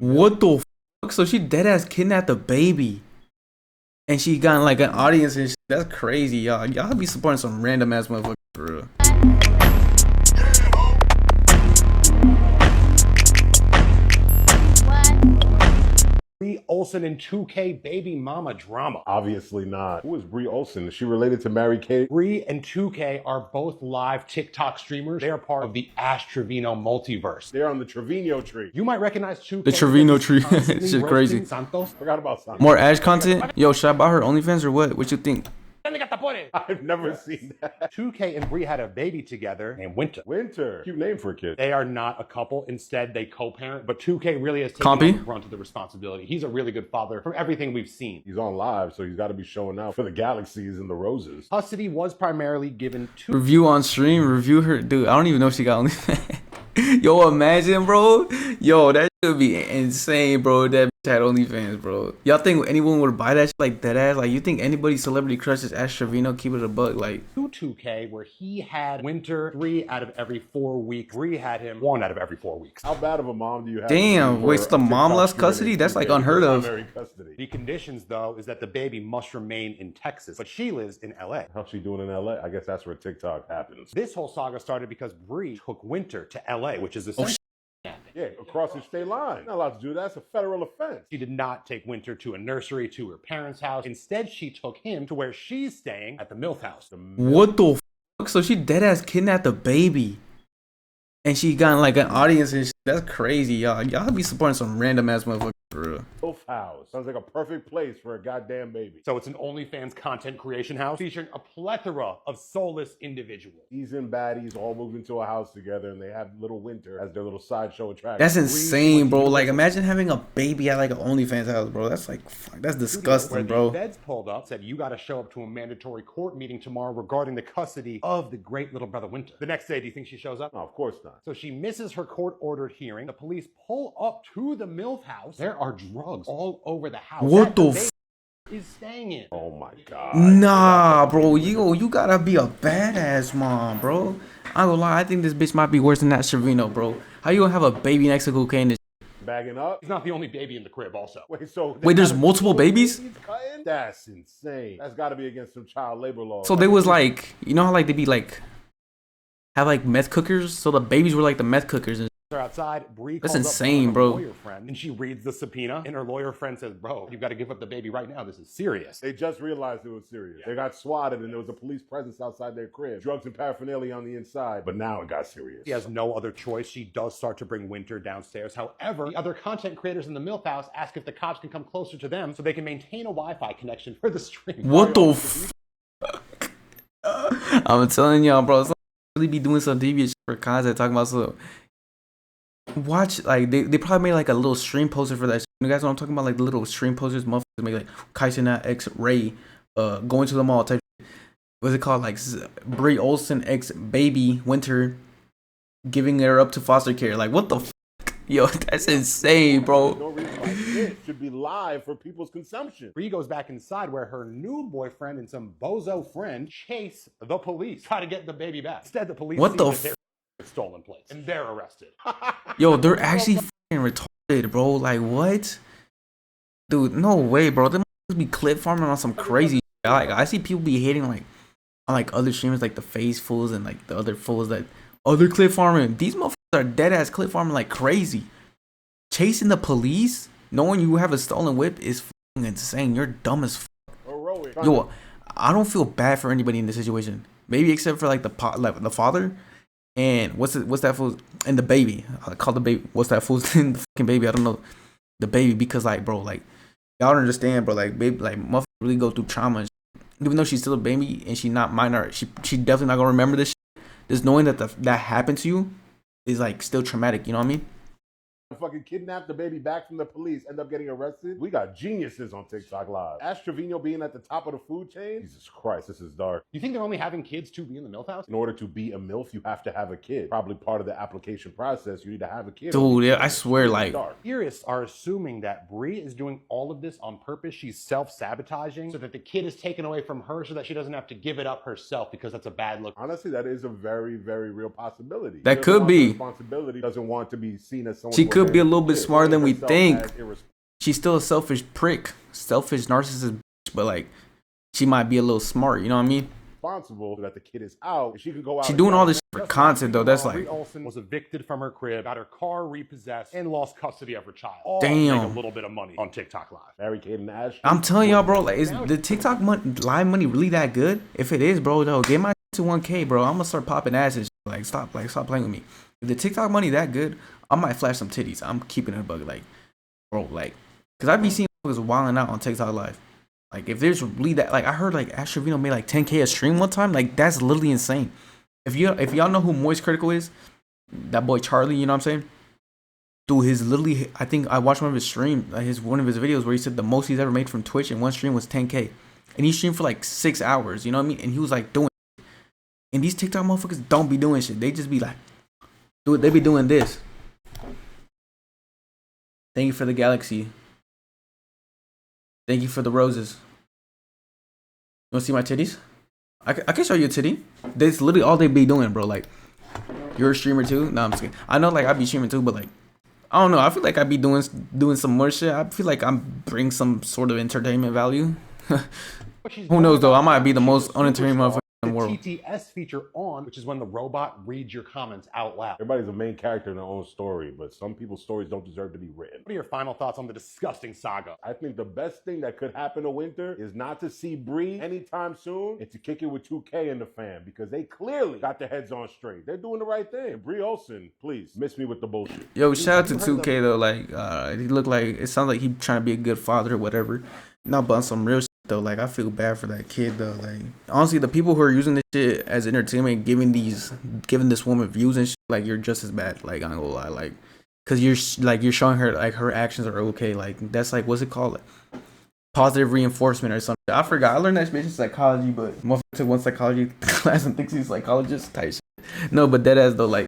What the fuck? So she dead ass kidnapped the baby, and she got like an audience and shit. That's crazy, y'all. Y'all be supporting some random ass motherfucker for real. Bri Olsen and 2K baby mama drama. Obviously not. Who is Bri Olsen? Is she related to Mary Kate? Bri and 2K are both live TikTok streamers. They are part of the Ash Trevino multiverse. They're on the Trevino tree. You might recognize 2K. The Trevino tree. Shit crazy. Santos. Forgot about Santos. More Ash content? Yo, should I buy her OnlyFans or what? What you think? I've never seen that. 2K and Bri had a baby together named Winter. Winter. Cute name for a kid. They are not a couple. Instead, they co-parent. But 2K really has taken on the brunt of the responsibility. He's a really good father from everything we've seen. He's on live, so he's got to be showing out for the galaxies and the roses. Custody was primarily given to... Review on stream? Review her? Dude, I don't even know if she got OnlyFans. Yo, imagine, bro. Yo, that would be insane, bro. That bitch had OnlyFans, bro. Y'all think anyone would buy that shit like that ass? Like, you think anybody celebrity crushes Ash Trevino? Keep it a buck, like. 2K, where he had Winter 3 out of every 4 weeks. Bri had him 1 out of every 4 weeks. How bad of a mom do you have? Damn, wait, so the mom lost custody? That's like unheard of. Custody. The conditions, though, is that the baby must remain in Texas, but she lives in LA. How's she doing in LA? I guess that's where TikTok happens. This whole saga started because Bri took Winter to LA, which is essentially yeah, across the state line. Not allowed to do that. That's a federal offense. She did not take Winter to a nursery to her parents' house. Instead, she took him to where she's staying at the MILF house. What the fuck? So she dead ass kidnapped the baby, and she got like an audience and shit. That's crazy, y'all. Y'all be supporting some random ass motherfucker for real. MILF house sounds like a perfect place for a goddamn baby. So it's an OnlyFans content creation house featuring a plethora of soulless individuals. Seasoned baddies all move into a house together, and they have little Winter as their little sideshow attraction. That's insane, bro. Like, imagine having a baby at like an OnlyFans house, bro. That's like, fuck, that's disgusting, bro. The feds pulled up, said you got to show up to a mandatory court meeting tomorrow regarding the custody of the great little brother Winter. The next day, do you think she shows up? No, of course not. So she misses her court-ordered hearing. The police pull up to the MILF house. There are drugs all over the house. What the f? Is staying in. Oh my god. Nah, bro. You gotta be a badass mom, bro. I'm gonna lie. I think this bitch might be worse than that Trevino, bro. How you gonna have a baby next to cocaine? And bagging up? He's not the only baby in the crib, also. Wait, there's multiple babies? That's insane. That's gotta be against some child labor law. So they was like, you know how like they be like, have like meth cookers? So the babies were like the meth cookers and they're outside. Bri that's calls insane, up bro. Lawyer friend, and she reads the subpoena, and her lawyer friend says, "Bro, you've got to give up the baby right now. This is serious." They just realized it was serious. Yeah. They got swatted, and there was a police presence outside their crib. Drugs and paraphernalia on the inside, but now it got serious. She has no other choice. She does start to bring Winter downstairs. However, the other content creators in the MILF house ask if the cops can come closer to them so they can maintain a Wi-Fi connection for the stream. What the fuck? I'm telling y'all, bro. It's like really be doing some devious shit for content, talking about so. Watch, like, they probably made like a little stream poster for that shit. You guys know what I'm talking about? Like the little stream posters, motherfuckers make like Kaishina X Ray, going to the mall type. What's it called? Like Bri Olsen X Baby Winter, giving her up to foster care. Like, what the fuck? Yo, that's insane, bro. No reason why it should be live for people's consumption. Bri goes back inside where her new boyfriend and some bozo friend chase the police, try to get the baby back. Instead, the police what the f stolen plates, and they're arrested. Yo, they're actually fucking retarded, bro. Like, what? Dude, no way, bro. They must be clip farming on some crazy shit. Like, I see people be hating, like, on, like, other streamers, like, the Phase Fools and, like, the other fools that other clip farming. These motherfuckers are dead-ass clip farming like crazy. Chasing the police, knowing you have a stolen whip is fucking insane. You're dumb as fuck. Yo, I don't feel bad for anybody in this situation. Maybe except for, like, the father. And what's that fool and the baby? I call the baby. What's that fool's in the fucking baby? I don't know the baby because like bro, like y'all don't understand, bro. Like baby, like motherfucker really go through trauma. Even though she's still a baby and she not minor, she definitely not gonna remember this shit. Just knowing that that happened to you is like still traumatic. You know what I mean? Fucking kidnap the baby back from the police, end up getting arrested. We got geniuses on TikTok Live. Ash Trevino being at the top of the food chain. Jesus Christ, this is dark. You think they're only having kids to be in the MILF house? In order to be a MILF, you have to have a kid. Probably part of the application process, you need to have a kid. Dude, yeah, I swear, like. Theorists are assuming that Bri is doing all of this on purpose. She's self-sabotaging so that the kid is taken away from her so that she doesn't have to give it up herself because that's a bad look. Honestly, that is a very, very real possibility. That could be. Responsibility doesn't want to be seen as someone. She could be a little bit Yeah, smarter than we herself think. as irresponsible. She's still a selfish prick, selfish narcissist, but like she might be a little smart. You know what I mean? So that the kid is out and she can go out. She's doing all this shit for Just content though. That's Bri like, Olsen was evicted from her crib, got her car repossessed, and lost custody of her child. All damn. to make a little bit of money on TikTok Live. Mary-Kate and Ashley. I'm telling y'all, bro. Like, is the TikTok live money really that good? If it is, bro, though, get my to 1K, bro. I'm gonna start popping ass and shit. Stop playing with me. If the TikTok money that good, I might flash some titties. I'm keeping it a bug, like, bro, like, cause I be seeing niggas wilding out on TikTok live. Like, if there's really that, like, I heard like Ash Trevino made like 10K a stream one time. Like, that's literally insane. If y'all know who Moist Critical is, that boy Charlie, you know what I'm saying? Dude, his literally, I think I watched one of his streams, one of his videos where he said the most he's ever made from Twitch in one stream was 10K, and he streamed for like 6 hours. You know what I mean? And he was like doing, and these TikTok motherfuckers don't be doing shit. They just be like, dude, they be doing this. Thank you for the galaxy. Thank you for the roses. You wanna see my titties? I can show you a titty. That's literally all they be doing, bro. Like, you're a streamer too? No, I'm just kidding. I know, like, I be streaming too, but like, I don't know. I feel like I be doing some more shit. I feel like I'm bring some sort of entertainment value. Who knows though? I might be the most unentertaining motherfucker in the world. TTS feature on, which is when the robot reads your comments out loud. Everybody's a main character in their own story, but some people's stories don't deserve to be written. What are your final thoughts on the disgusting saga? I think the best thing that could happen to Winter is not to see Bri anytime soon and to kick it with 2K in the fan, because they clearly got their heads on straight. They're doing the right thing. And Bri Olsen, please, miss me with the bullshit. Yo, shout out to 2K though. Like, he looked like, it sounds like he trying to be a good father or whatever. Not but on some real shit though. Like, I feel bad for that kid though. Like, honestly, the people who are using this shit as entertainment, giving this woman views and shit, like, you're just as bad. Like, I'm gonna lie. Like, cause you're showing her like her actions are okay. Like, that's like, what's it called? Like, positive reinforcement or something. I forgot. I learned that shit in psychology, but motherfucker took one psychology class and thinks he's a psychologist type shit. No, but dead ass though, like,